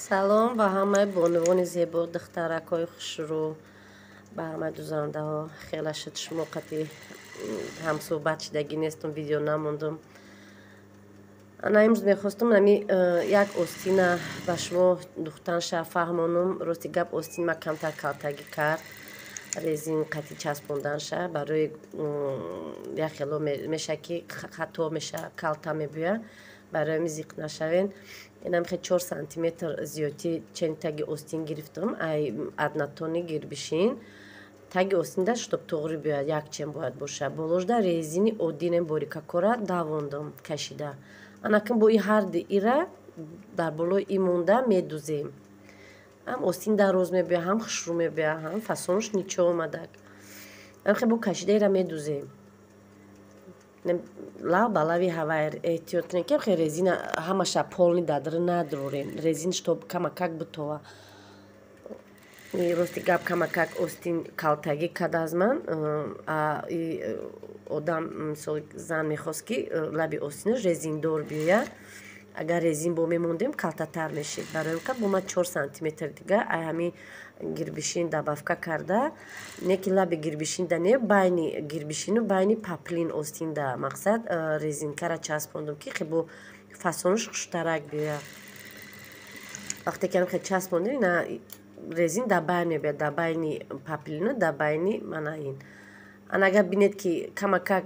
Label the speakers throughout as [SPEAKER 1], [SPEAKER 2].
[SPEAKER 1] салом ба ҳамаи бонувони зебо, духтаракҳои хушрӯ, ба ҳамаи дузандаҳо. Хеле шуд шумо қати ҳамсӯҳбат шидагӣ нестум, видео намондум. Ана имрӯз мехостум як остина ба шумо духтанша фаҳмонум. Рости гап остин ма камтар калтагӣ кард, резин қати часпонданша барои яхело меша ки хато меша, калта мебӯя, барои ми зиқ нашавен. Инам хе 4 сантиметр зиёдӣ чен таги остин гирифтам, ай аднатони гирбишин. Таги остинда штоб тоғри бӯяд, як чен бояд боша. Боложда резини оддинем борикакора давондам кашида. Анакин бо и ҳарди ира дар болои и монда медузем. Ҳам остин дароз мебӯя, ҳам хушрӯ мебӯя, ҳам фасонш ничо омадак. Амхе бо кашида ира медузем. Лав ба лави ҳавайр эҳтиёт кунем ки хе резина ҳамаша полни дадр надрорем. Резин штоб камакак бутова. Рости гап камакак остин калтагӣ кад аз ман. Одам мисоли зан мехост ки лаби остинаш резиндор бӯя. Агар резин бо мемондем калтатар мешид. Барои ин бо ман 4 сантиметр дига ай ҳамин гирбишин дабавка карда, не ки лаби гирбишинда не, байни гирбишину байни паплин остинда мақсад резинкара часпондам ки хе бо фасонш хуштарак бӯя. Вақте ки хе часпондем ина резин да байн мебӯяд, да байни паплину, да байни манаин. Ан агар бинед ки камакак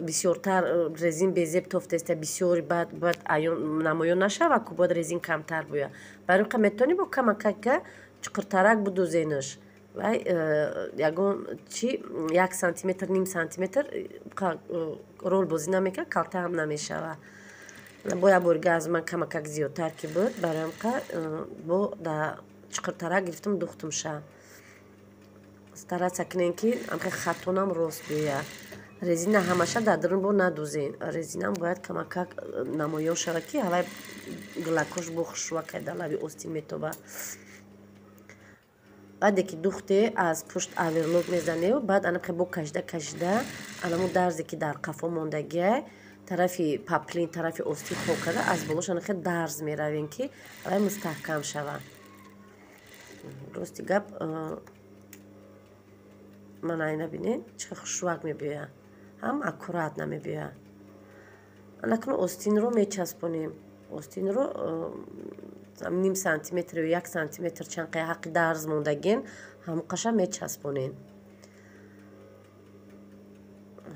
[SPEAKER 1] бисёртар резин безеб тофтеста бисёри бояд намоён нашава, ку бояд резин камтар бӯя. Барои ин метавонӣ бо камакака чуқуртарак будузенаш. Вай ягон чи 1 сантиметр, ним сантиметр рол бозӣ намекард, калта ҳам намешава. Бо як борига аз ман камакак зиёдтар ки буд, барои ин бо да чуқуртарак гирифтам духтумша. Стараться кунем ки амхе хатонам рост бӯя. Резина ҳамаша дадрун бо надузен. Резинам бояд камакак намоён шавад ки ҳавай гулакош бо хушрӯа карда лави остин метоба. Баъде ки духте аз пушт оверлок мезанем, баъд анахе бо кашида анамо дарзе ки дар қафо мондагиа тарафи паплин, тарафи остин хок карда аз болош анахе дарз меравем ки ҳавай мустаҳкам шава. Рости гап ман айна бинед чӣ хушрӯак мебӯя, ҳам аккурат намебӯя. Анакун остинро мечаспонем. Остинро ним сантиметр ё 1 сантиметр чанқая ҳаққи дарз мондагиен ҳамуқаша мечаспонем.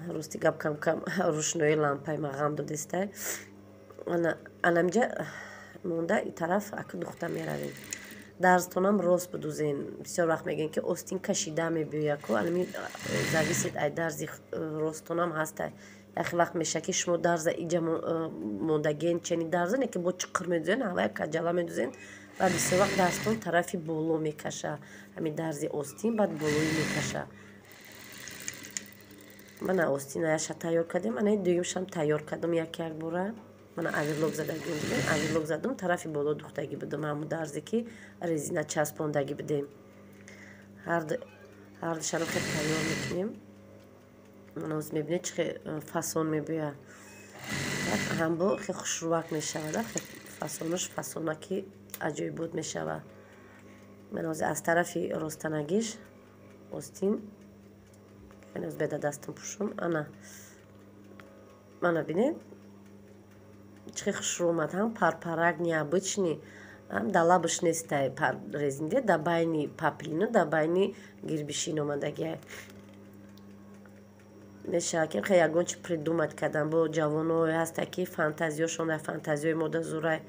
[SPEAKER 1] Рости гап камкам рӯшноии лампаи ма ғам додестай. Анамҷа монда и тараф аку духта меравем. Дарзтонам рост будузен. Бисёр вақт мегӯем ки остин кашида мебӯя ку алами зависит ай дарзи росттонам ҳастай. Яхе вақт меша ки шумо дарза иҷа мондагиен чени дарза не ки бо чуқур медузен, ҳавай каҷала медузен ва бисёр вақт дарзтон тарафи боло мекаша. Ҳамин дарзи остин баъд болои мекаша. Мана остинаяша тайёр кардем, анаи дуюмшам тайёр кардам як бора. Мана оверлок задагӣ будем, оверлок задам, тарафи боло духтагӣ будам, ҳамун дарзе ки резина часпондагӣ будем. ҳардушаро хе тайёр мекунем. Мана ҳозир мебинед чӣ хе фасон мебӯя. Ҳамбо хе хушрӯак мешавад, хе фасонаш фасонаки аҷоибот мешава. Ман ҳозир аз тарафи ростанагиш остин ҳанӯз беда дастам пӯшам. Ана бинед чӣ хушрӯ омад, ҳам парпарак необычный, ҳам да лабаш нестай резинде, да байни паплину, да байни гирбишин омадагиа. Мешавад ки хе ягон чи придумат кардан. Бо ҷавоное ҳастай ки фантазиёшон фантазияи модазурай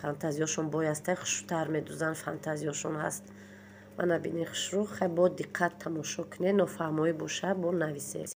[SPEAKER 1] фантазиёшон бой ҳастай, хушрӯтар медузанд, фантазиёшон ҳаст. Мана бинед хушрӯ, хай бо диққат тамошо кунед, нофаҳмоӣ боша бо нависед.